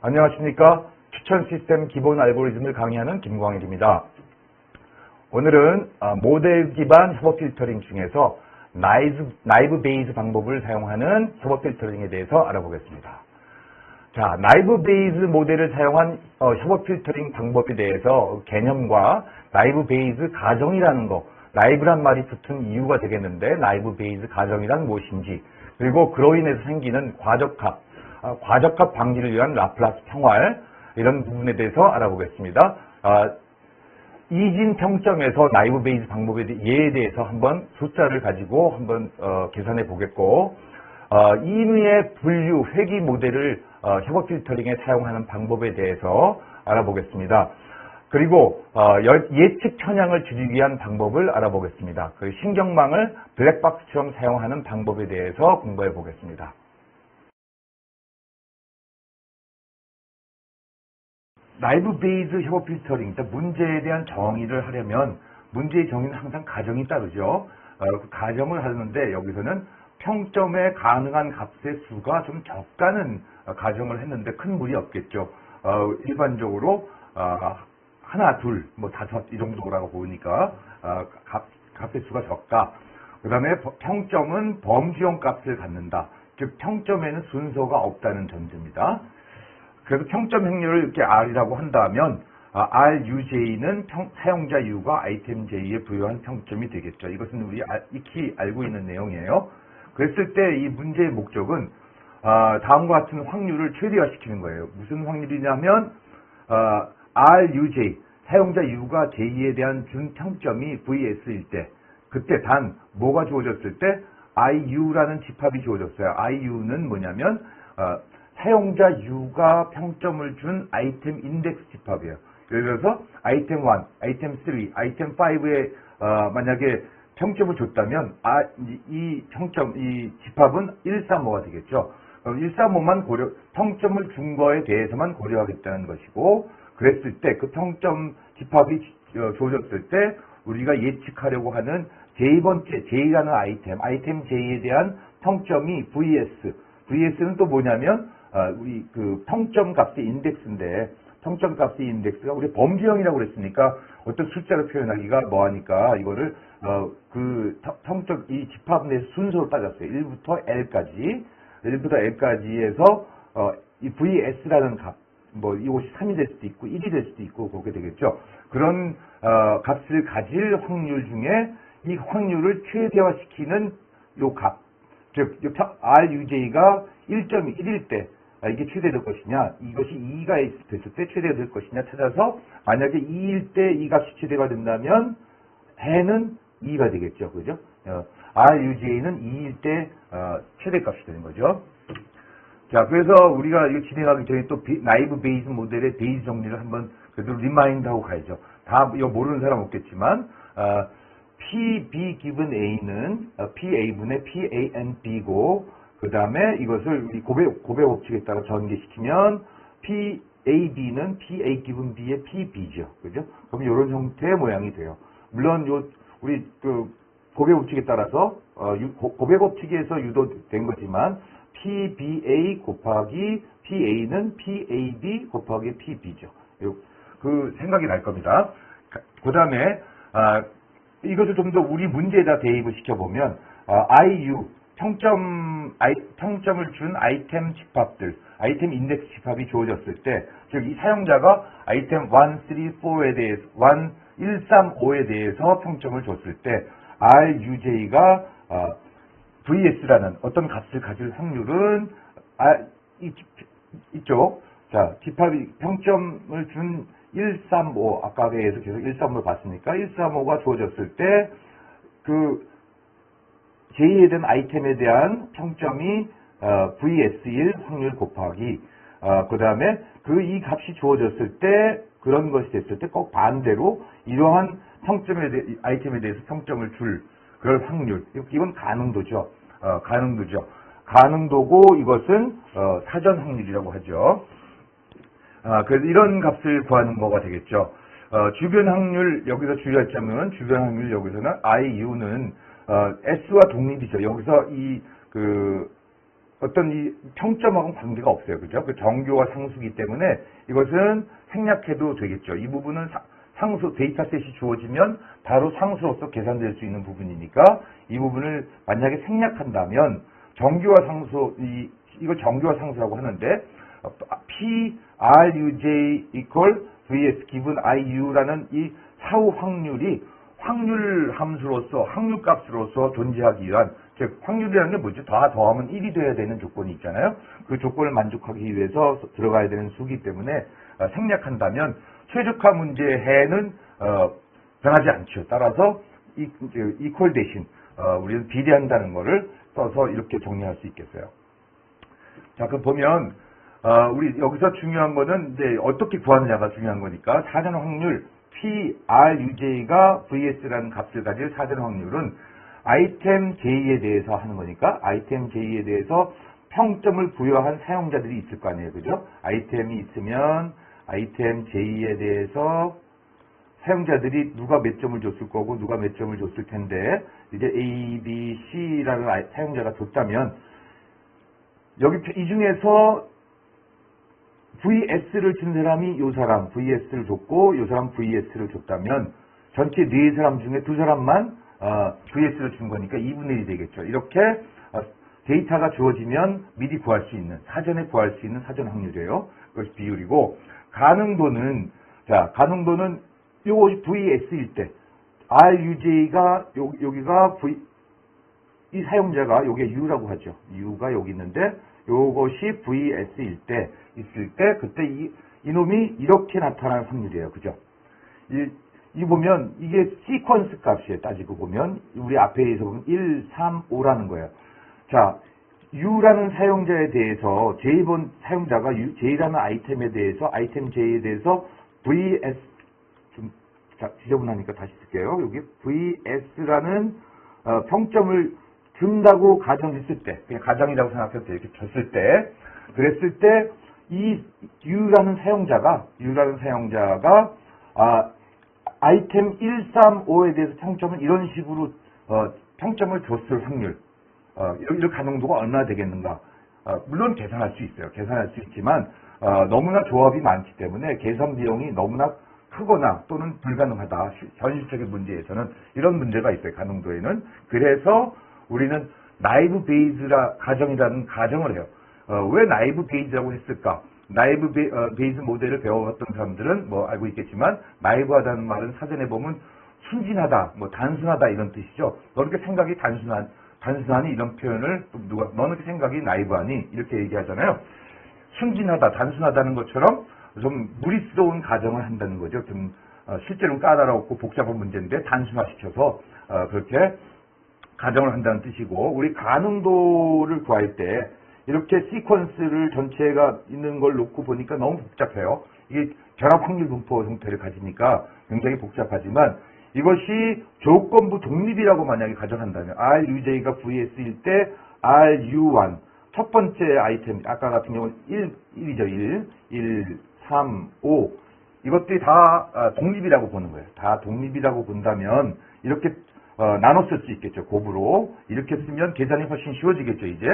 안녕하십니까. 추천 시스템 기본 알고리즘을 강의하는 김광일입니다. 오늘은 모델 기반 협업 필터링 중에서 나이브 베이스 방법을 사용하는 협업 필터링에 대해서 알아보겠습니다. 자, 나이브 베이스 모델을 사용한 협업 필터링 방법에 대해서 개념과 나이브 베이스 가정이라는 거, 나이브란 말이 붙은 이유가 되겠는데 나이브 베이스 가정이란 무엇인지, 그리고 그로 인해서 생기는 과적합 방지를 위한 라플라스 평활, 이런 부분에 대해서 알아보겠습니다. 이진 평점에서 나이브 베이스 방법에 예에 대해서 한번 숫자를 가지고 한번 계산해 보겠고, 인의 분류 회귀 모델을 협업 필터링에 사용하는 방법에 대해서 알아보겠습니다. 그리고 예측 편향을 줄이기 위한 방법을 알아보겠습니다. 그리고 신경망을 블랙박스처럼 사용하는 방법에 대해서 공부해 보겠습니다. 나이브 베이스 협업 필터링, 문제에 대한 정의를 하려면 문제의 정의는 항상 가정이 따르죠. 그 가정을 하는데 여기서는 평점에 가능한 값의 수가 좀 적다는 가정을 했는데 큰 무리 없겠죠. 일반적으로 하나, 둘, 다섯 이 정도라고 보니까 값의 수가 적다. 그 다음에 평점은 범주형 값을 갖는다. 즉 평점에는 순서가 없다는 전제입니다. 그래서 평점 행렬을 이렇게 R이라고 한다면 RUJ는 사용자 U가 아이템 J에 부여한 평점이 되겠죠. 이것은 우리 익히 알고 있는 내용이에요. 그랬을 때 이 문제의 목적은 다음과 같은 확률을 최대화시키는 거예요. 무슨 확률이냐면 RUJ, 사용자 U가 J에 대한 준 평점이 VS일 때, 그때 단 뭐가 주어졌을 때 IU라는 집합이 주어졌어요. IU는 뭐냐면 사용자 U가 평점을 준 아이템 인덱스 집합이에요. 예를 들어서 아이템 1, 아이템 3, 아이템 5에 만약에 평점을 줬다면 이 집합은 135가 되겠죠. 그럼 135만 평점을 준 거에 대해서만 고려하겠다는 것이고, 그랬을 때 그 평점 집합이 주어졌을 때 우리가 예측하려고 하는 J번째 J라는 아이템 J에 대한 평점이 VS는 또 뭐냐면 우리 그 평점 값의 인덱스인데, 평점 값의 인덱스가 우리 범주형이라고 그랬으니까 어떤 숫자로 표현하기가 뭐하니까 이거를 그 평점 이 집합 내에서 순서로 따졌어요. 1부터 L까지에서 이 VS라는 값, 이것이 3이 될 수도 있고 1이 될 수도 있고 그렇게 되겠죠. 그런 값을 가질 확률 중에 이 확률을 최대화시키는 요 값, 즉 RUJ가 1.1일 때 이게 최대될 것이냐, 이것이 2가 됐을 때 최대가 될 것이냐 찾아서, 만약에 2일 때 이 값이 최대가 된다면 해는 2가 되겠죠. 그죠? RUJ는 2일 때 최대값이 되는 거죠. 자, 그래서 우리가 이거 진행하기 전에 또 나이브 베이스 모델의 베이스 정리를 한번 그래도 리마인드하고 가야죠. 다 이거 모르는 사람 없겠지만 PB given A는 PA분의 PANB고, 그 다음에 이것을 우리 고배 법칙에 따라 전개시키면 PAB는 PA given B의 PB죠. 그죠? 그럼 이런 형태의 모양이 돼요. 물론 우리 그 고배 법칙에 따라서 고배 법칙에서 유도된 거지만 PBA 곱하기 PA는 PAB 곱하기 PB죠. 그 생각이 날 겁니다. 그 다음에 이것을 좀 더 우리 문제에다 대입을 시켜보면 IU, 평점을 준 아이템 집합들, 아이템 인덱스 집합이 주어졌을 때, 즉 이 사용자가 아이템 1, 3, 4에 대해서 135에 대해서 평점을 줬을 때 RUJ가 VS라는 어떤 값을 가질 확률은 이쪽, 자, 집합이 평점을 준 135, 아까에 의해서 계속 135를 봤으니까 135가 주어졌을 때 그 J에 대한 아이템에 대한 평점이 VS일 확률 곱하기, 그 다음에 이 값이 주어졌을 때, 그런 것이 됐을 때 꼭 반대로 이러한 아이템에 대해서 평점을 줄 그럴 확률, 이건 가능도죠. 가능도고 이것은 사전 확률이라고 하죠. 그래서 이런 값을 구하는 거가 되겠죠. 주변 확률, 여기서 주의하자면 주변 확률, 여기서는 IU는 S와 독립이죠. 여기서 어떤 이 평점하고는 관계가 없어요. 그죠? 그 정교와 상수기 때문에 이것은 생략해도 되겠죠. 이 부분은 상수, 데이터셋이 주어지면 바로 상수로서 계산될 수 있는 부분이니까 이 부분을 만약에 생략한다면 정교와 상수, 이걸 정교와 상수라고 하는데 P, R, U, J equal VS given IU라는 이 사후 확률이 확률 함수로서, 확률 값으로서 존재하기 위한, 즉, 확률이라는 게 뭐죠? 더하면 1이 돼야 되는 조건이 있잖아요. 그 조건을 만족하기 위해서 들어가야 되는 수기 때문에 생략한다면 최적화 문제의 해는 변하지 않죠. 따라서 equal 대신 우리는 비례한다는 거를 써서 이렇게 정리할 수 있겠어요. 자, 그럼 보면 우리 여기서 중요한 거는 이제 어떻게 구하느냐가 중요한 거니까 사전 확률 P, R, UJ가 VS라는 값을 가질 사전 확률은 아이템 J에 대해서 하는 거니까 아이템 J에 대해서 평점을 부여한 사용자들이 있을 거 아니에요. 그죠? 아이템이 있으면 아이템 J에 대해서 사용자들이 누가 몇 점을 줬을 거고 누가 몇 점을 줬을 텐데 이제 A, B, C라는 사용자가 줬다면 여기 이 중에서 VS를 준 사람이 이 사람 VS를 줬고 이 사람 VS를 줬다면 전체 4사람 중에 2사람만 VS를 준 거니까 2분의 1이 되겠죠. 이렇게 데이터가 주어지면 미리 구할 수 있는, 사전에 구할 수 있는 사전 확률이에요. 그것이 비율이고 가능도는 요것이 VS일 때 RUJ가 여기가 이 사용자가 요게 U라고 하죠. U가 여기 있는데 요것이 VS일 때 있을 때 그때 이놈이 이렇게 나타날 확률이에요. 그죠? 이 보면 이게 시퀀스 값이에요. 따지고 보면 우리 앞에서 보면 1, 3, 5라는 거예요. 자, U라는 사용자에 대해서 J번 사용자가 J라는 아이템에 대해서 아이템 J에 대해서 VS 좀 지저분하니까 다시 쓸게요. 여기 VS라는 평점을 준다고 가정했을 때, 그냥 가정이라고 생각해서 이렇게 줬을 때, 그랬을 때, 이 U라는 사용자가, 아이템 1, 3, 5에 대해서 평점을 이런 식으로, 평점을 줬을 확률, 이런 가능도가 얼마나 되겠는가. 물론 계산할 수 있어요. 계산할 수 있지만, 너무나 조합이 많기 때문에 계산 비용이 너무나 크거나 또는 불가능하다. 현실적인 문제에서는 이런 문제가 있어요. 가능도에는. 그래서, 우리는 나이브 베이즈라 가정이라는 가정을 해요. 왜 나이브 베이즈라고 했을까? 나이브 베이즈 모델을 배워왔던 사람들은 뭐 알고 있겠지만 나이브하다는 말은 사전에 보면 순진하다, 뭐 단순하다 이런 뜻이죠. 너 이렇게 생각이 단순하니 이런 표현을 너는 이렇게 생각이 나이브하니 이렇게 얘기하잖아요. 순진하다, 단순하다는 것처럼 좀 무리스러운 가정을 한다는 거죠. 좀 실제로는 까다롭고 복잡한 문제인데 단순화시켜서 그렇게 가정을 한다는 뜻이고 우리 가능도를 구할 때 이렇게 시퀀스를 전체가 있는 걸 놓고 보니까 너무 복잡해요. 이게 결합 확률 분포 형태를 가지니까 굉장히 복잡하지만 이것이 조건부 독립이라고 만약에 가정한다면 RUJ가 VS일 때 RU1 첫 번째 아이템 아까 같은 경우는 1이죠. 1, 3, 5 이것들이 다 독립이라고 보는 거예요. 다 독립이라고 본다면 이렇게 나눠 쓸 수 있겠죠. 곱으로. 이렇게 쓰면 계산이 훨씬 쉬워지겠죠, 이제.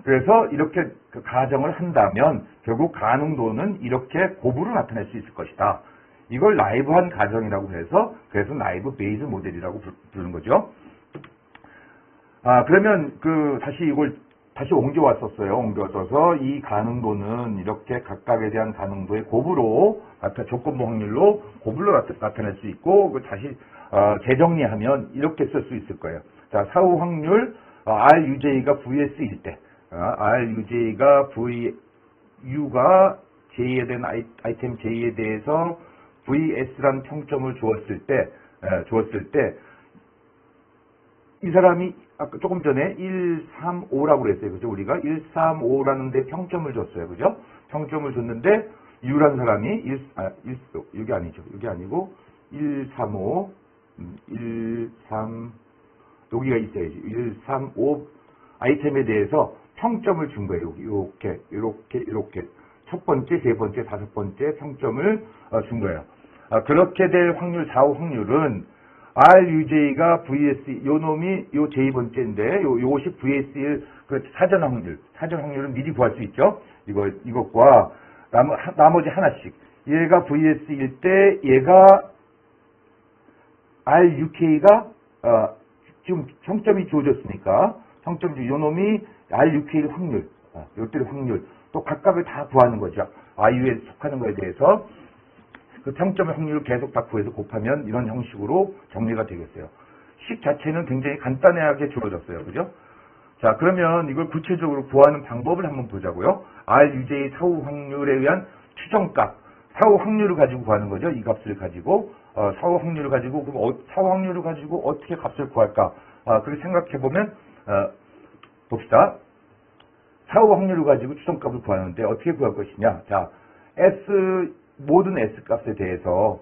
그래서 이렇게 가정을 한다면 결국 가능도는 이렇게 곱으로 나타낼 수 있을 것이다. 이걸 나이브한 가정이라고 해서 그래서 나이브 베이즈 모델이라고 부르는 거죠. 그러면 다시 이걸 다시 옮겨왔었어요. 옮겨와서 이 가능도는 이렇게 각각에 대한 가능도의 곱으로 조건부 확률로 곱으로 나타낼 수 있고 다시 재정리하면 이렇게 쓸 수 있을 거예요. 자, 사후 확률 RUJ가 VS일 때 RUJ가 U가 J에 대한 아이템 J에 대해서 VS라는 평점을 주었을 때 이 사람이 아까 조금 전에 1, 3, 5라고 그랬어요. 그죠? 우리가 1, 3, 5라는 데 평점을 줬어요. 그죠? 평점을 줬는데 U라는 사람이 여기 아니죠. 여기 아니고 1, 3, 5 1, 3 여기가 있어야지. 1, 3, 5 아이템에 대해서 평점을 준 거예요. 이렇게 첫 번째, 세 번째, 다섯 번째 평점을 준 거예요. 그렇게 될 확률, 사후 확률은 RUJ가 VS, 요 놈이 요 J번째인데, 요것이 VS일 그 사전 확률은 미리 구할 수 있죠. 이것과 나머지 하나씩. 얘가 VS일 때 얘가 RUK가 지금 평점이 주어졌으니까 요 놈이 RUK 확률, 요때의 확률 또 각각을 다 구하는 거죠. IU에 속하는 거에 대해서 그 평점의 확률을 계속 다 구해서 곱하면 이런 형식으로 정리가 되겠어요. 식 자체는 굉장히 간단하게 주어졌어요. 그죠? 자, 그러면 이걸 구체적으로 구하는 방법을 한번 보자고요. RUJ 사후 확률에 의한 추정값, 사후 확률을 가지고 구하는 거죠. 이 값을 가지고 사후 확률을 가지고 그럼 사후 확률을 가지고 어떻게 값을 구할까? 그렇게 생각해 보면 봅시다. 사후 확률을 가지고 추정값을 구하는데 어떻게 구할 것이냐? 자, 모든 S 값에 대해서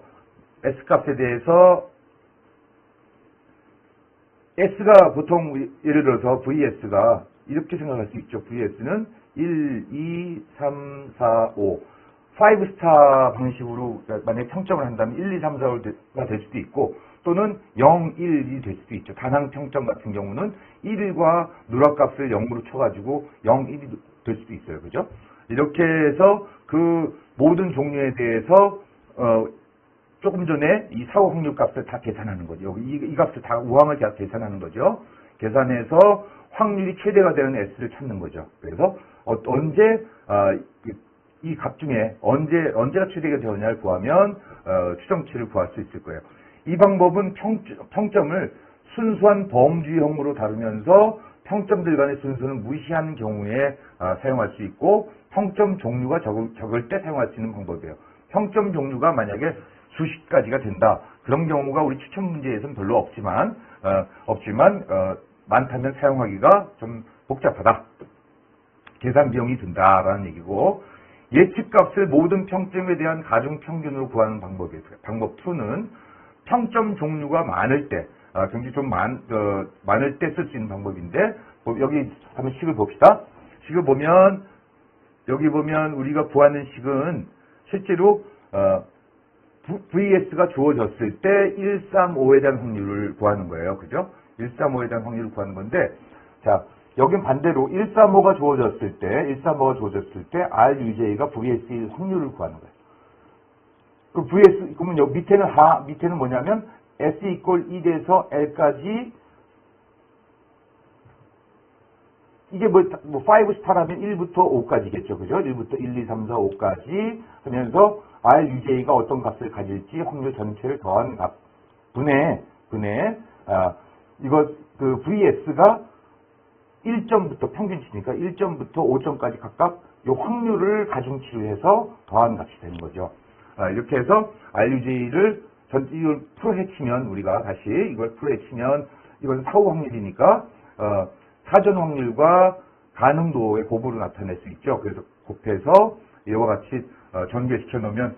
S가 보통 예를 들어서 VS가 이렇게 생각할 수 있죠. VS는 1, 2, 3, 4, 5 5스타 방식으로 만약에 평점을 한다면 1, 2, 3, 4가 될 수도 있고 또는 0, 1, 2이 될 수도 있죠. 단항 평점 같은 경우는 1과 누락값을 0으로 쳐가지고 0, 1이 될 수도 있어요. 그죠? 이렇게 해서 그 모든 종류에 대해서 조금 전에 이 사후 확률 값을 다 계산하는 거죠. 이 값을 다 우항을 다 계산하는 거죠. 계산해서 확률이 최대가 되는 S를 찾는 거죠. 그래서 언제 이 값 중에 언제가 최대가 되느냐를 구하면 추정치를 구할 수 있을 거예요. 이 방법은 평점을 순수한 범주형으로 다루면서 평점들 간의 순서를 무시하는 경우에 사용할 수 있고 평점 종류가 적을 때 사용할 수 있는 방법이에요. 평점 종류가 만약에 수십 가지가 된다. 그런 경우가 우리 추천 문제에서는 별로 없지만 많다면 사용하기가 좀 복잡하다. 계산 비용이 든다라는 얘기고 예측값을 모든 평점에 대한 가중평균으로 구하는 방법이에요. 방법 2는 평점 종류가 많을 때 굉장히 좀 많을 때 쓸 수 있는 방법인데 여기 한번 식을 봅시다. 식을 보면 여기 보면 우리가 구하는 식은 실제로 VS가 주어졌을 때 135에 대한 확률을 구하는 거예요. 그죠? 135에 대한 확률을 구하는 건데 자, 여긴 반대로 135가 주어졌을 때 RUJ가 VS의 확률을 구하는 거예요. 그 VS 그러면 여기 밑에는 뭐냐면 S 이퀄 1에서 L까지 이게 뭐 5스타라면 1부터 5까지겠죠. 그죠? 1부터 1, 2, 3, 4, 5까지 하면서 RUJ가 어떤 값을 가질지 확률 전체를 더한 값 분의 이거 그 VS가 1점부터 평균치니까 1점부터 5점까지 각각 이 확률을 가중치를 해서 더한 값이 되는 거죠. 이렇게 해서 RUJ를 이걸 풀어헤치면 우리가 다시 이걸 풀어헤치면 이건 사후 확률이니까 사전 확률과 가능도의 곱으로 나타낼 수 있죠. 그래서 곱해서 이와 같이 전개시켜 놓으면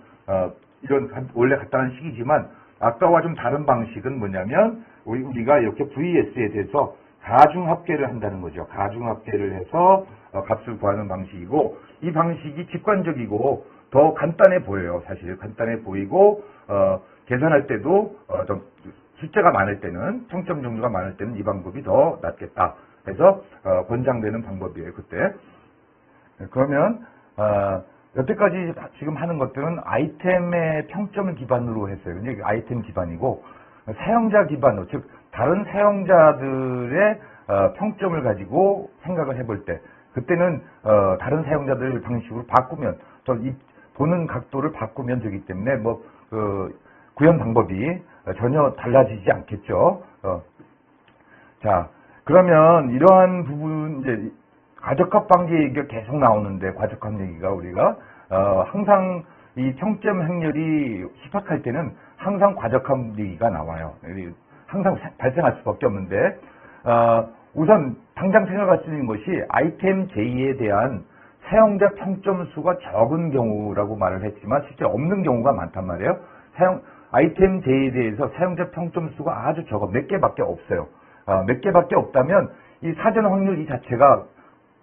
이런 원래 간단한 식이지만 아까와 좀 다른 방식은 뭐냐면 우리가 이렇게 VS에 대해서 가중합계를 한다는 거죠. 가중합계를 해서 값을 구하는 방식이고 이 방식이 직관적이고 더 간단해 보여요. 사실 간단해 보이고 계산할 때도 좀 숫자가 많을 때는 평점 종류가 많을 때는 이 방법이 더 낫겠다 해서 권장되는 방법이에요. 그때 그러면 여태까지 지금 하는 것들은 아이템의 평점을 기반으로 했어요. 근데 아이템 기반이고 사용자 기반으로 즉 다른 사용자들의 평점을 가지고 생각을 해볼 때 그때는 다른 사용자들 방식으로 바꾸면 보는 각도를 바꾸면 되기 때문에 구현 방법이 전혀 달라지지 않겠죠. 자, 그러면 이러한 부분 이제 과적합 관계 얘기가 계속 나오는데 과적합 얘기가 우리가 항상 이 평점 행렬이 집합할 때는 항상 과적합 얘기가 나와요. 항상 발생할 수밖에 없는데 우선 당장 생각할 수 있는 것이 아이템 J에 대한 사용자 평점 수가 적은 경우라고 말을 했지만 실제 없는 경우가 많단 말이에요. 아이템 J에 대해서 사용자 평점 수가 아주 적어 몇 개밖에 없어요. 몇 개밖에 없다면 이 사전 확률 이 자체가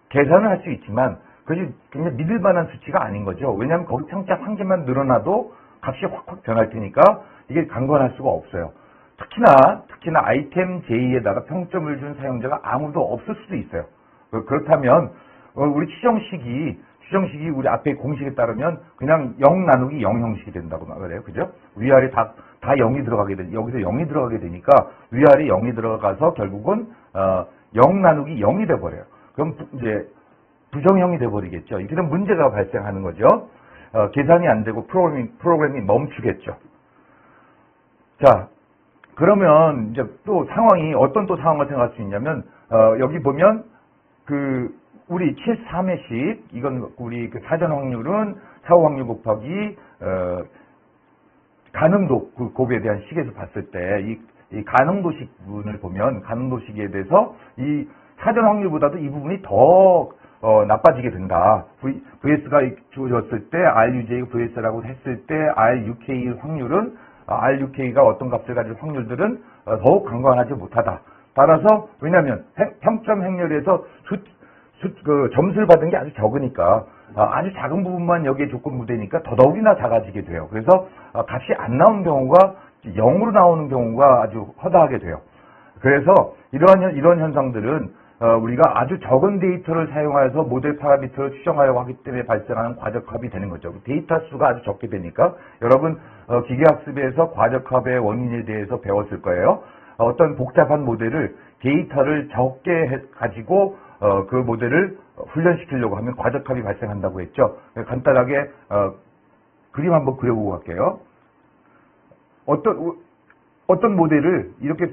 계산을 할 수 있지만 그것이 굉장히 믿을 만한 수치가 아닌 거죠. 왜냐하면 거기 평점 한 개만 늘어나도 값이 확확 변할 테니까 이게 강건할 수가 없어요. 특히나 아이템 J에다가 평점을 준 사용자가 아무도 없을 수도 있어요. 그렇다면 우리 추정식이 우리 앞에 공식에 따르면 그냥 0 나누기 0 형식이 된다고 말해요. 그죠? 위아래 다 0이 들어가게 되니 여기서 0이 들어가게 되니까 위아래 0이 들어가서 결국은 0 나누기 0이 돼 버려요. 그럼 이제 부정형이 돼 버리겠죠. 이렇게 되면 문제가 발생하는 거죠. 계산이 안 되고 프로그램이 멈추겠죠. 자, 그러면 이제 또 상황이 어떤 또 상황을 생각할 수 있냐면 여기 보면 우리 73의 식, 이건 우리 사전 확률은 사후 확률 곱하기 가능도 곱에 대한 식에서 봤을 때 이 가능도식분을 보면 가능도식에 대해서 이 사전 확률보다도 이 부분이 더 나빠지게 된다. VS가 주어졌을 때 RUJ VS라고 했을 때 RUK 확률은 RUK가 어떤 값을 가질 확률들은 더욱 강관하지 못하다. 따라서 왜냐하면 평점 행렬에서 점수를 받은 게 아주 적으니까 아주 작은 부분만 여기에 조건부 되니까 더더욱이나 작아지게 돼요. 그래서 값이 안 나오는 경우가 0으로 나오는 경우가 아주 허다하게 돼요. 그래서 이런 현상들은 우리가 아주 적은 데이터를 사용하여서 모델 파라미터를 추정하려고 하기 때문에 발생하는 과적합이 되는 거죠. 데이터 수가 아주 적게 되니까 여러분 기계학습에서 과적합의 원인에 대해서 배웠을 거예요. 어떤 복잡한 모델을 데이터를 적게 가지고 그 모델을 훈련시키려고 하면 과적합이 발생한다고 했죠. 간단하게 그림 한번 그려보고 갈게요. 어떤 모델을 이렇게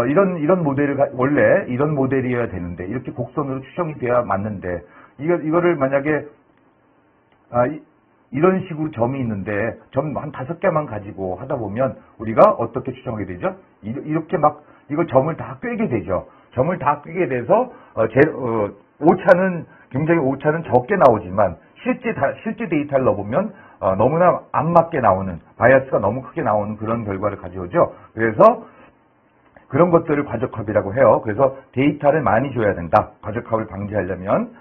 이런 모델을 원래 이런 모델이어야 되는데 이렇게 곡선으로 추정이 돼야 맞는데 이거를 만약에 이런 식으로 점이 있는데 점 한 5개만 가지고 하다 보면 우리가 어떻게 추정하게 되죠? 이렇게 막 이거 점을 다 꿰게 되죠. 점을 다 꿰게 돼서 오차는 적게 나오지만 실제 데이터를 넣어보면 너무나 안 맞게 나오는 바이어스가 너무 크게 나오는 그런 결과를 가져오죠. 그래서 그런 것들을 과적합이라고 해요. 그래서 데이터를 많이 줘야 된다. 과적합을 방지하려면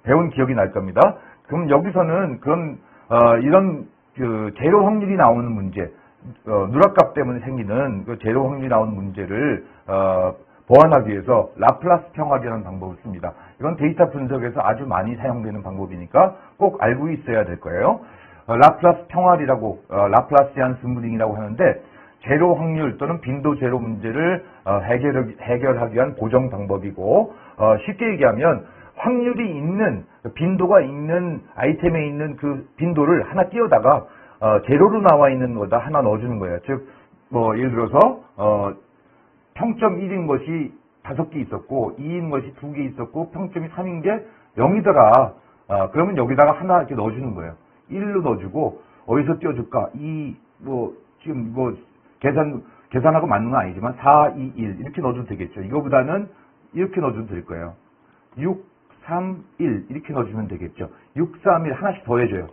배운 기억이 날 겁니다. 그럼 여기서는 이런 제로 확률이 나오는 문제, 누락값 때문에 생기는 제로 확률이 나오는 문제를 보완하기 위해서 라플라스 평합이라는 방법을 씁니다. 이건 데이터 분석에서 아주 많이 사용되는 방법이니까 꼭 알고 있어야 될 거예요. 라플라스 평합이라고 라플라시안 스무딩이라고 하는데 제로 확률 또는 빈도 제로 문제를 해결하기 위한 보정 방법이고 쉽게 얘기하면 확률이 있는 빈도가 있는 아이템에 있는 그 빈도를 하나 띄워다가 제로로 나와 있는 거다 하나 넣어주는 거예요. 즉 예를 들어서 평점 1인 것이 5개 있었고 2인 것이 2개 있었고 평점이 3인 게 0이더라. 그러면 여기다가 하나 이렇게 넣어주는 거예요. 1로 넣어주고 어디서 띄워줄까? 지금 계산하고 맞는 건 아니지만 4, 2, 1 이렇게 넣어줘도 되겠죠. 이거보다는 이렇게 넣어줘도 될 거예요. 6, 3, 1 이렇게 넣어주면 되겠죠. 6, 3, 1 하나씩 더해줘요.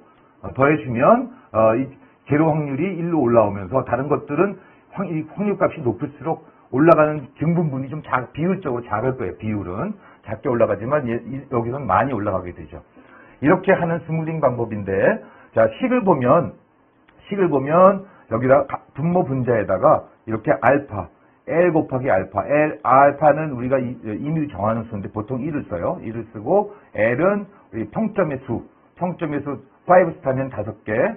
더해주면 이 제로 확률이 1로 올라오면서 다른 것들은 확률값이 높을수록 올라가는 증분분이 좀 비율적으로 작을 거예요. 비율은 작게 올라가지만 여기서는 많이 올라가게 되죠. 이렇게 하는 스무딩 방법인데 자 식을 보면 여기다 분모 분자에다가 이렇게 알파 L 곱하기 알파 알파는 우리가 이미 정하는 수인데 보통 1을 써요. 1을 쓰고 L은 우리 평점의 수 5스타면 5개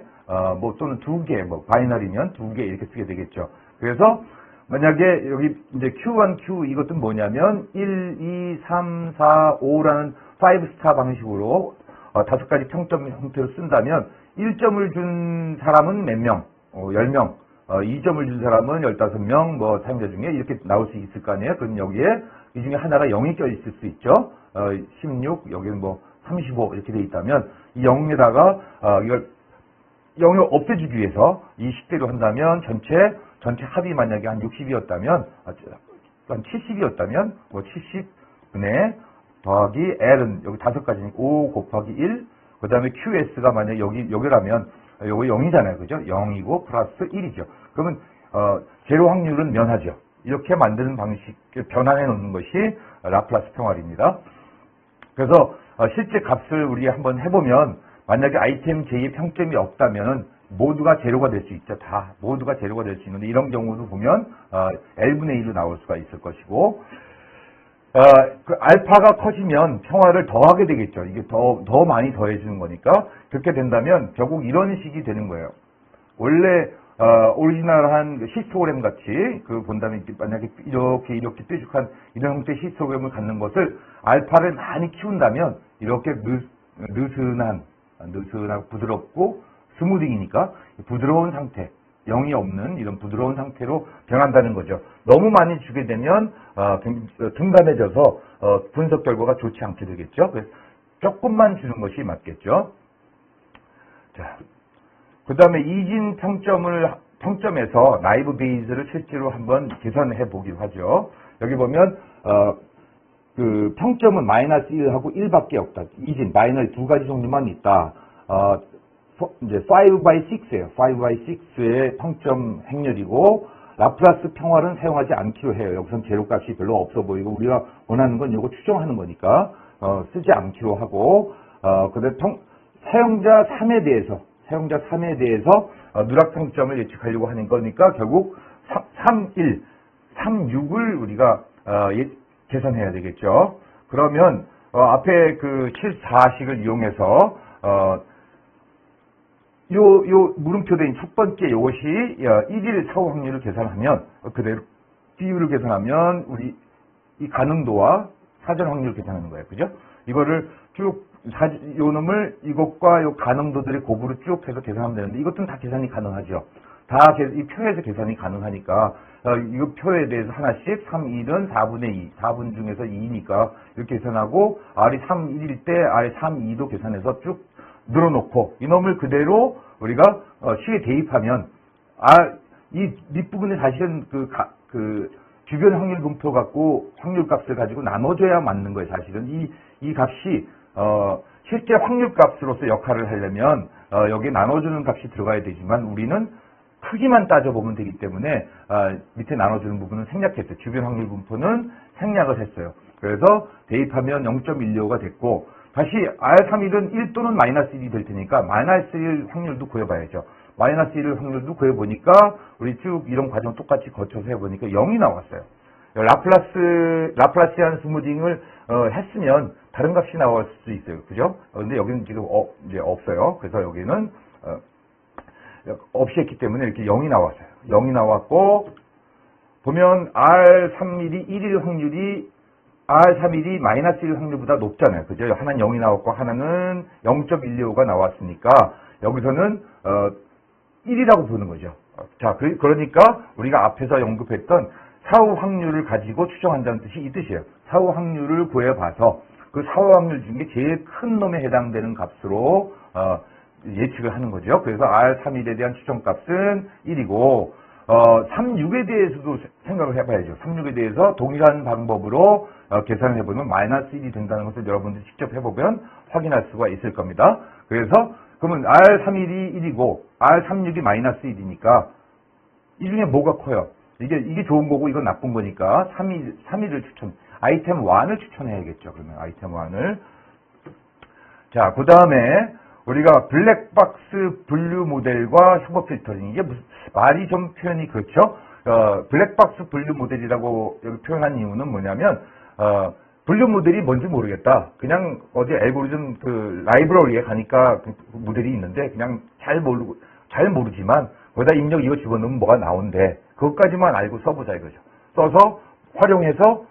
또는 2개 바이너리면 2개 이렇게 쓰게 되겠죠. 그래서 만약에 여기 이제 Q1, Q 이것은 뭐냐면 1, 2, 3, 4, 5라는 5스타 방식으로 5가지 평점 형태로 쓴다면 1점을 준 사람은 몇 명? 10명. 2점을 준 사람은 15명, 사용자 중에 이렇게 나올 수 있을 거 아니에요? 그럼 여기에 이 중에 하나가 0이 껴있을 수 있죠? 16, 여기는 35 이렇게 돼 있다면 이 0에다가 이걸 0을 없애주기 위해서 이 식대로 한다면 전체 합이 만약에 한 60이었다면, 한 70이었다면, 70분의 더하기 L은 여기 5가지니까 5 곱하기 1, 그 다음에 QS가 만약에 여기라면, 요거 0이잖아요. 그죠? 0이고 플러스 1이죠. 그러면, 제로 확률은 면하죠. 이렇게 만드는 방식, 변환해 놓는 것이 라플라스 평활입니다. 그래서, 실제 값을 우리 한번 해보면, 만약에 아이템 J의 평점이 없다면, 모두가 제로가 될 수 있죠. 다 모두가 제로가 될 수 있는데 이런 경우도 보면 L분의 1로 나올 수가 있을 것이고 그 알파가 커지면 평화를 더하게 되겠죠. 이게 더 많이 더해주는 거니까. 그렇게 된다면 결국 이런 식이 되는 거예요. 원래 오리지널한 히스토그램 같이 그 본다면 만약에 이렇게 뾰족한 이런 형태의 히스토그램을 갖는 것을 알파를 많이 키운다면 이렇게 느슨하고 부드럽고 스무딩이니까 부드러운 상태, 0이 없는 이런 부드러운 상태로 변한다는 거죠. 너무 많이 주게 되면 둔감해져서 분석 결과가 좋지 않게 되겠죠. 그래서 조금만 주는 것이 맞겠죠. 자, 그 다음에 이진 평점에서 나이브 베이스를 실제로 한번 계산해 보기로 하죠. 여기 보면 그 평점은 마이너스 1하고 1밖에 없다. 이진 마이너스 두 가지 종류만 있다. 이제 5 by 6예요. 5 by 6의 평점 행렬이고 라플라스 평화는 사용하지 않기로 해요. 여기선 제로값이 별로 없어 보이고 우리가 원하는 건 이거 추정하는 거니까 쓰지 않기로 하고 그다음에 사용자 3에 대해서 누락 평점을 예측하려고 하는 거니까 결국 3.6을 우리가 계산해야 되겠죠. 그러면 앞에 그 실사식을 이용해서 요 물음표된 첫 번째 요것이 1일 사후 확률을 계산하면 그대로 비율을 계산하면 우리 이 가능도와 사전 확률을 계산하는 거예요. 그죠? 이거를 쭉 요 놈을 이것과 요 가능도들의 곱으로 쭉 해서 계산하면 되는데 이것들은 다 계산이 가능하죠. 다 이 표에서 계산이 가능하니까 이거 표에 대해서 하나씩 3, 1은 4분의 2, 4분 중에서 2니까 이렇게 계산하고 R이 3, 1일 때 R이 3, 2도 계산해서 쭉 늘어놓고 이놈을 그대로 우리가 식에 대입하면 이 밑부분에 사실은 그 주변 확률 분포 갖고 확률 값을 가지고 나눠줘야 맞는 거예요. 사실은 이 값이 실제 확률 값으로서 역할을 하려면 여기에 나눠주는 값이 들어가야 되지만 우리는 크기만 따져보면 되기 때문에 밑에 나눠주는 부분은 생략했어요. 주변 확률 분포는 생략을 했어요. 그래서 대입하면 0.125가 됐고 다시 R31은 1 또는 마이너스 1이 될 테니까 마이너스 1 확률도 구해봐야죠. 마이너스 1 확률도 구해보니까 우리 쭉 이런 과정 똑같이 거쳐서 해보니까 0이 나왔어요. 라플라시안 스무딩을 했으면 다른 값이 나올 수 있어요. 그죠? 근데 여기는 지금 이제 없어요. 그래서 여기는 없이 했기 때문에 이렇게 0이 나왔어요. 0이 나왔고 보면 R31이 1일 확률이 R31이 마이너스 1 확률보다 높잖아요. 그죠? 하나는 0이 나왔고 하나는 0.125가 나왔으니까 여기서는 1이라고 보는 거죠. 자, 그러니까 우리가 앞에서 언급했던 사후 확률을 가지고 추정한다는 뜻이 이 뜻이에요. 사후 확률을 구해봐서 그 사후 확률 중에 제일 큰 놈에 해당되는 값으로 예측을 하는 거죠. 그래서 R31에 대한 추정값은 1이고 36에 대해서도 생각을 해봐야죠. 36에 대해서 동일한 방법으로 계산을 해보면 마이너스 1이 된다는 것을 여러분들이 직접 해보면 확인할 수가 있을 겁니다. 그래서 그러면 R31이 1이고 R36이 마이너스 1이니까 이 중에 뭐가 커요? 이게 좋은 거고 이건 나쁜 거니까 3위를 아이템 1을 추천해야겠죠. 그러면 아이템 1을. 자, 그 다음에 우리가 블랙박스 분류 모델과 협업 필터링. 이게 무슨 말이 좀 표현이 그렇죠? 블랙박스 분류 모델이라고 여기 표현한 이유는 뭐냐면 분류 모델이 뭔지 모르겠다. 그냥 어디 알고리즘 그 라이브러리에 가니까 그 모델이 있는데 그냥 잘 모르지만 거기다 입력 이거 집어넣으면 뭐가 나온대. 그것까지만 알고 써보자 이거죠. 써서 활용해서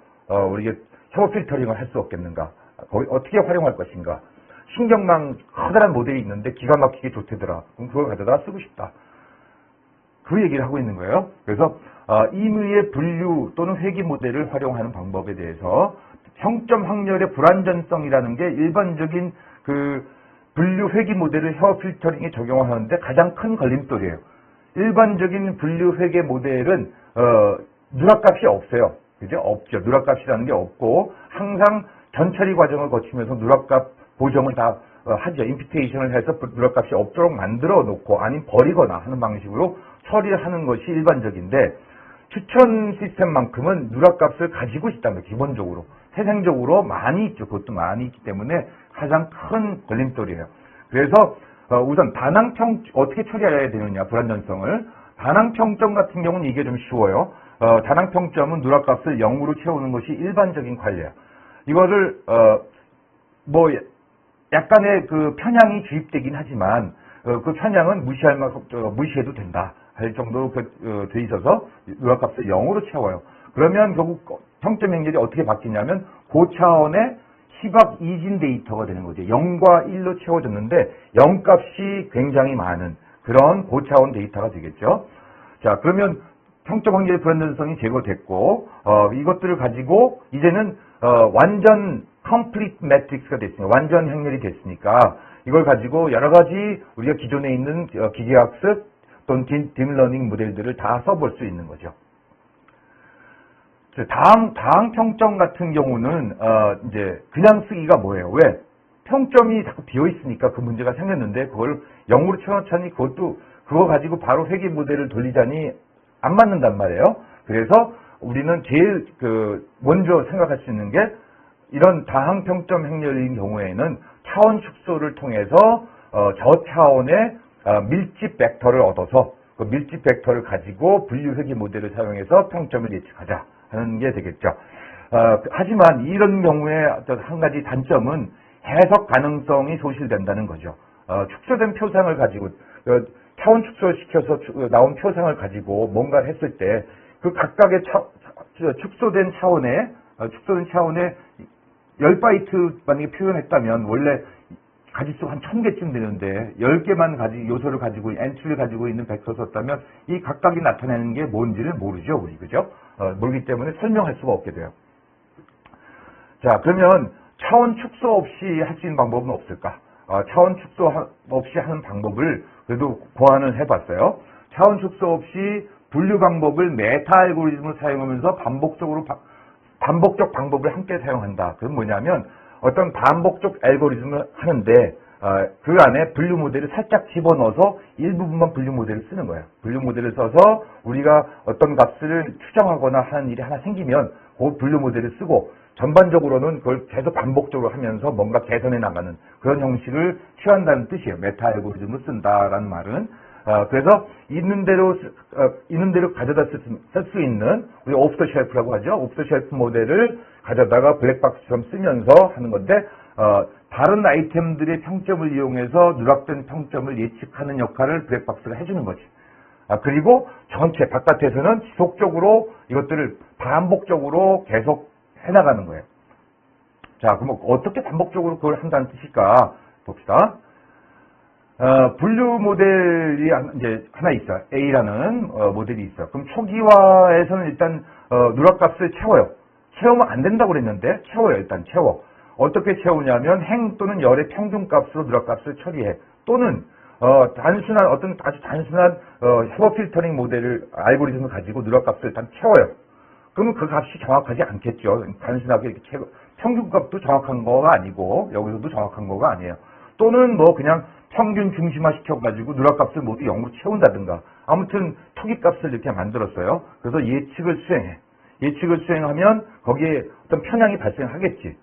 우리가 협업 필터링을 할 수 없겠는가? 어떻게 활용할 것인가? 신경망 커다란 모델이 있는데 기가 막히게 좋대더라. 그럼 그걸 가져다 쓰고 싶다. 그 얘기를 하고 있는 거예요. 그래서 임의의 분류 또는 회귀 모델을 활용하는 방법에 대해서 평점 확률의 불완전성이라는 게 일반적인 그 분류 회귀 모델을 협업 필터링에 적용하는데 가장 큰 걸림돌이에요. 일반적인 분류 회계 모델은 누락값이 없어요. 그죠? 없죠. 누락값이라는 게 없고 항상 전처리 과정을 거치면서 누락값 보정을 다 하죠. 임피테이션을 해서 누락값이 없도록 만들어 놓고 아니면 버리거나 하는 방식으로 처리를 하는 것이 일반적인데 추천 시스템만큼은 누락값을 가지고 있다는 거예요. 기본적으로. 태생적으로 많이 있죠. 그것도 많이 있기 때문에 가장 큰 걸림돌이에요. 그래서 우선 반항평 어떻게 처리해야 되느냐 불완전성을. 반항평점 같은 경우는 이게 좀 쉬워요. 다낭평점은 누락값을 0으로 채우는 것이 일반적인 관례야. 이거를 뭐 약간의 그 편향이 주입되긴 하지만 그 편향은 무시해도 된다 할 정도로 돼 있어서 누락값을 0으로 채워요. 그러면 결국 평점 행렬이 어떻게 바뀌냐면 고차원의 희박 이진 데이터가 되는 거죠. 0과 1로 채워졌는데 0값이 굉장히 많은 그런 고차원 데이터가 되겠죠. 자, 그러면 평점 확률 불완전성이 제거됐고 이것들을 가지고 이제는 완전 complete matrix가 됐으니까 완전 행렬이 됐으니까 이걸 가지고 여러 가지 우리가 기존에 있는 기계학습 또는 딥러닝 모델들을 다 써볼 수 있는 거죠. 다항 평점 같은 경우는 이제 그냥 쓰기가 뭐예요? 왜? 평점이 자꾸 비어 있으니까 그 문제가 생겼는데 그걸 0으로 채워놓자니 그거 가지고 바로 회계 모델을 돌리자니 안 맞는단 말이에요. 그래서 우리는 제일 먼저 생각할 수 있는 게 이런 다항 평점 행렬인 경우에는 차원 축소를 통해서 저차원의 밀집 벡터를 얻어서 그 밀집 벡터를 가지고 분류 회계 모델을 사용해서 평점을 예측하자 하는 게 되겠죠. 하지만 이런 경우에 한 가지 단점은 해석 가능성이 소실된다는 거죠. 축소된 표상을 가지고 차원 축소시켜서 나온 표상을 가지고 뭔가를 했을 때 그 각각의 축소된 차원에 10바이트 만약에 표현했다면 원래 가지수가 한 1000개쯤 되는데 10개만 요소를 가지고 엔트리를 가지고 있는 벡터 썼다면 이 각각이 나타내는 게 뭔지를 모르죠, 우리 그죠? 모르기 때문에 설명할 수가 없게 돼요. 자, 그러면 차원 축소 없이 할 수 있는 방법은 없을까? 차원 축소 없이 하는 방법을 그래도 고안을 해봤어요. 차원 축소 없이 분류 방법을 메타 알고리즘을 사용하면서 반복적 방법을 함께 사용한다. 그건 뭐냐면 어떤 반복적 알고리즘을 하는데 그 안에 분류 모델을 살짝 집어넣어서 일부분만 분류 모델을 쓰는 거예요. 분류 모델을 써서 우리가 어떤 값을 추정하거나 하는 일이 하나 생기면 그 분류 모델을 쓰고 전반적으로는 그걸 계속 반복적으로 하면서 뭔가 개선해 나가는 그런 형식을 취한다는 뜻이에요. 메타 알고리즘을 쓴다라는 말은. 그래서 있는 대로 가져다 쓸 수 있는 우리 오프 더 쉘프라고 하죠. 오프 더 쉘프 모델을 가져다가 블랙박스처럼 쓰면서 하는 건데 다른 아이템들의 평점을 이용해서 누락된 평점을 예측하는 역할을 블랙박스가 해주는 거지. 그리고 전체 바깥에서는 지속적으로 이것들을 반복적으로 계속 해나가는 거예요. 자, 그럼 어떻게 반복적으로 그걸 한다는 뜻일까 봅시다. 분류 모델이 이제 하나 있어요. A라는 모델이 있어요. 그럼 초기화에서는 일단 누락값을 채워요. 채우면 안 된다고 그랬는데 채워요. 일단 채워. 어떻게 채우냐면 행 또는 열의 평균값으로 누락값을 처리해. 또는 아주 단순한 협업 필터링 모델을 알고리즘을 가지고 누락값을 일단 채워요. 그러면 그 값이 정확하지 않겠죠. 단순하게 이렇게 평균값도 정확한 거가 아니고 여기서도 정확한 거가 아니에요. 또는 뭐 그냥 평균 중심화 시켜가지고 누락값을 모두 0으로 채운다든가 아무튼 토기값을 이렇게 만들었어요. 그래서 예측을 수행해. 예측을 수행하면 거기에 어떤 편향이 발생하겠지.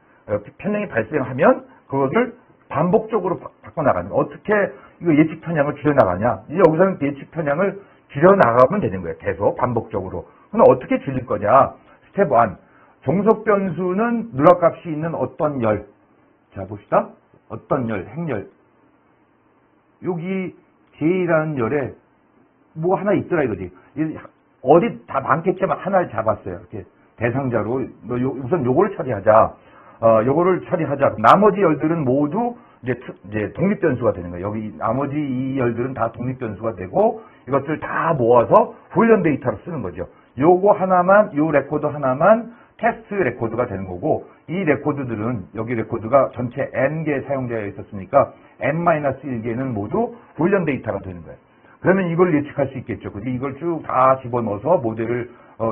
편향이 발생하면 그것을 반복적으로 바꿔나가는 거예요. 어떻게 이거 예측 편향을 줄여나가냐. 여기서는 예측 편향을 줄여나가면 되는 거예요. 계속 반복적으로. 그럼 어떻게 줄일 거냐. 스텝 1. 종속 변수는 누락값이 있는 어떤 열. 자, 봅시다. 어떤 열, 행열. 여기 J라는 열에 뭐 하나 있더라 이거지. 어디 다 많겠지만 하나를 잡았어요. 이렇게 대상자로 우선 요거를 처리하자. 요거를 처리하자. 나머지 열들은 모두 이제 독립 변수가 되는 거예요. 여기 나머지 이 열들은 다 독립 변수가 되고 이것들 다 모아서 훈련 데이터로 쓰는 거죠. 요거 하나만, 요 레코드 하나만 테스트 레코드가 되는 거고 이 레코드들은 여기 레코드가 전체 n개 사용자가 있었으니까 n-1개는 모두 훈련 데이터가 되는 거예요. 그러면 이걸 예측할 수 있겠죠. 그래서 이걸 쭉 다 집어넣어서 모델을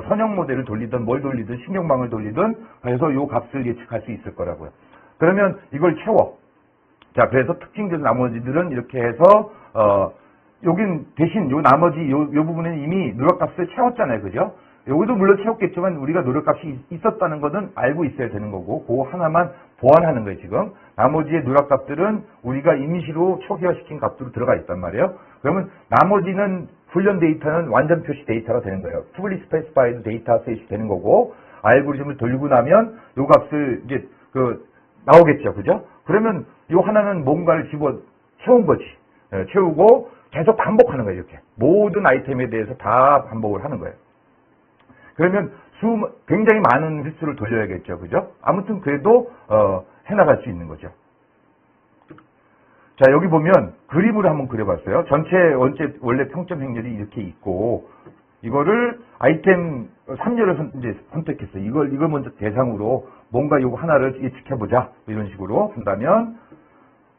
선형 모델을 돌리든 뭘 돌리든 신경망을 돌리든 해서 요 값을 예측할 수 있을 거라고요. 그러면 이걸 채워. 자, 그래서 특징들 나머지들은 이렇게 해서 여긴 대신 요 나머지 요 부분은 이미 누락값을 채웠잖아요. 그죠? 여기도 물론 채웠겠지만 우리가 누락값이 있었다는 것은 알고 있어야 되는 거고 그거 하나만 보완하는 거예요. 지금 나머지의 누락값들은 우리가 임시로 초기화시킨 값으로 들어가 있단 말이에요. 그러면 나머지는 훈련 데이터는 완전 표시 데이터가 되는 거예요. fully specified data셋이 되는 거고, 알고리즘을 돌리고 나면 요 값을 이제 나오겠죠. 그죠? 그러면 요 하나는 뭔가를 채운 거지. 채우고 계속 반복하는 거예요. 이렇게. 모든 아이템에 대해서 다 반복을 하는 거예요. 그러면 굉장히 많은 횟수를 돌려야겠죠. 그죠? 아무튼 그래도 해나갈 수 있는 거죠. 자, 여기 보면 그림으로 한번 그려봤어요. 전체 원래 평점 행렬이 이렇게 있고, 이거를 아이템 3열을 이제 선택했어요. 이걸 먼저 대상으로 뭔가 요거 하나를 예측해보자. 이런 식으로 한다면,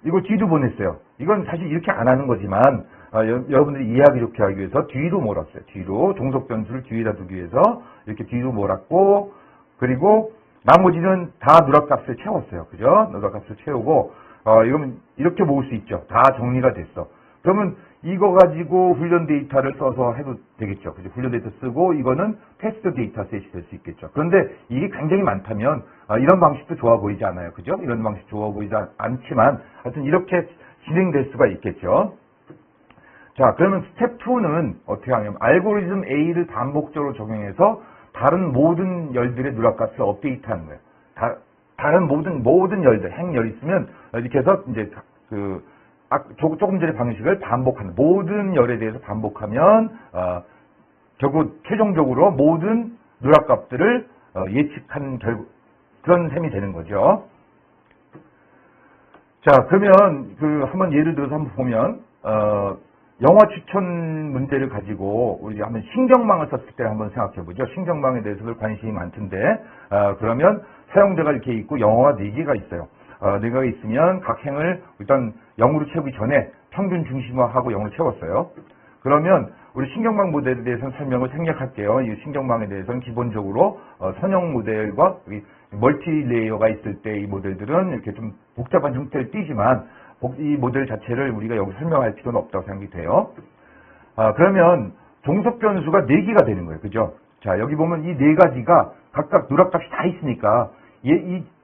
이거 뒤로 보냈어요. 이건 사실 이렇게 안 하는 거지만, 여러분들이 이해하기 좋게 하기 위해서 뒤로 몰았어요. 뒤로. 종속 변수를 뒤에다 두기 위해서 이렇게 뒤로 몰았고, 그리고 나머지는 다 누락값을 채웠어요. 그죠? 누락값을 채우고, 이러면 이렇게 모을 수 있죠. 다 정리가 됐어. 그러면 이거 가지고 훈련 데이터를 써서 해도 되겠죠. 그죠? 훈련 데이터 쓰고 이거는 테스트 데이터셋이 될 수 있겠죠. 그런데 이게 굉장히 많다면 이런 방식도 좋아 보이지 않아요. 그죠? 이런 방식 좋아 보이지 않지만 하여튼 이렇게 진행될 수가 있겠죠. 자, 그러면 스텝 2는 어떻게 하냐면 알고리즘 A를 반복적으로 적용해서 다른 모든 열들의 누락값을 업데이트하는 거예요. 다른 모든 열들, 행열이 있으면 이렇게 해서 이제 조금 전의 방식을 반복하는, 모든 열에 대해서 반복하면 결국 최종적으로 모든 누락값들을 예측하는 그런 셈이 되는 거죠. 자, 그러면 한번 예를 들어서 한번 보면 영화 추천 문제를 가지고 우리 한번 신경망을 썼을 때 한번 생각해 보죠. 신경망에 대해서도 관심이 많던데, 그러면 사용자가 이렇게 있고 영화가 4개가 있어요. 4개가 있으면 각 행을 일단 0으로 채우기 전에 평균 중심화하고 0으로 채웠어요. 그러면 우리 신경망 모델에 대해서는 설명을 생략할게요. 이 신경망에 대해서는 기본적으로 선형 모델과 멀티 레이어가 있을 때 이 모델들은 이렇게 좀 복잡한 형태를 띠지만 이 모델 자체를 우리가 여기 설명할 필요는 없다고 생각이 돼요. 그러면 종속 변수가 4개가 되는 거예요. 그죠? 자, 여기 보면 이 4가지가 각각 누락값이 다 있으니까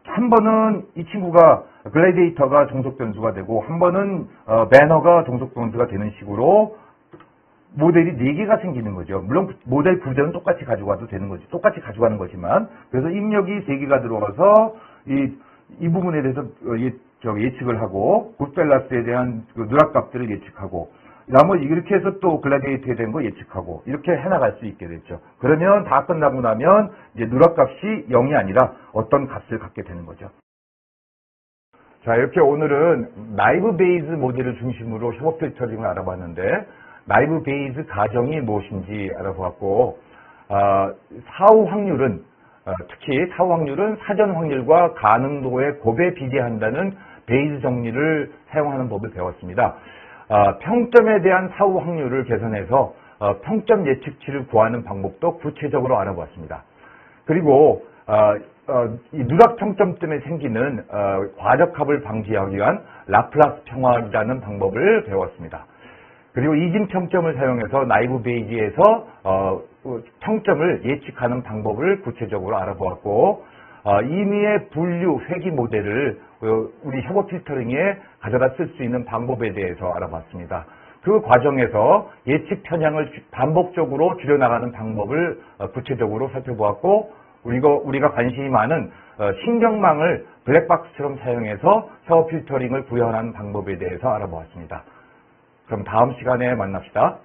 한 번은 이 친구가 글래디에이터가 종속 변수가 되고 한 번은 배너가 종속 변수가 되는 식으로 모델이 4개가 생기는 거죠. 물론 모델 구조는 똑같이 가져가도 되는 거지. 똑같이 가져가는 거지만 그래서 입력이 3개가 들어가서 이 부분에 대해서 예측을 하고 굿밸런스에 대한 누락값들을 예측하고 나머지 이렇게 해서 또 글라디에이터에 대한 거 예측하고 이렇게 해나갈 수 있게 됐죠. 그러면 다 끝나고 나면 이제 누락값이 0이 아니라 어떤 값을 갖게 되는 거죠. 자, 이렇게 오늘은 나이브 베이즈 모델을 중심으로 협업 필터링을 알아봤는데 나이브 베이즈 가정이 무엇인지 알아보았고 사후 확률은 특히 사후 확률은 사전 확률과 가능도의 곱에 비례한다는 베이즈 정리를 사용하는 법을 배웠습니다. 평점에 대한 사후 확률을 계산해서 평점 예측치를 구하는 방법도 구체적으로 알아보았습니다. 그리고 이 누락 평점 때문에 생기는 과적합을 방지하기 위한 라플라스 평화라는 방법을 배웠습니다. 그리고 이진 평점을 사용해서 나이브 베이지에서 평점을 예측하는 방법을 구체적으로 알아보았고 임의의 분류 회귀 모델을 우리 협업 필터링에 가져다 쓸 수 있는 방법에 대해서 알아봤습니다. 그 과정에서 예측 편향을 반복적으로 줄여나가는 방법을 구체적으로 살펴보았고 우리가 관심이 많은 신경망을 블랙박스처럼 사용해서 협업 필터링을 구현하는 방법에 대해서 알아보았습니다. 그럼 다음 시간에 만납시다.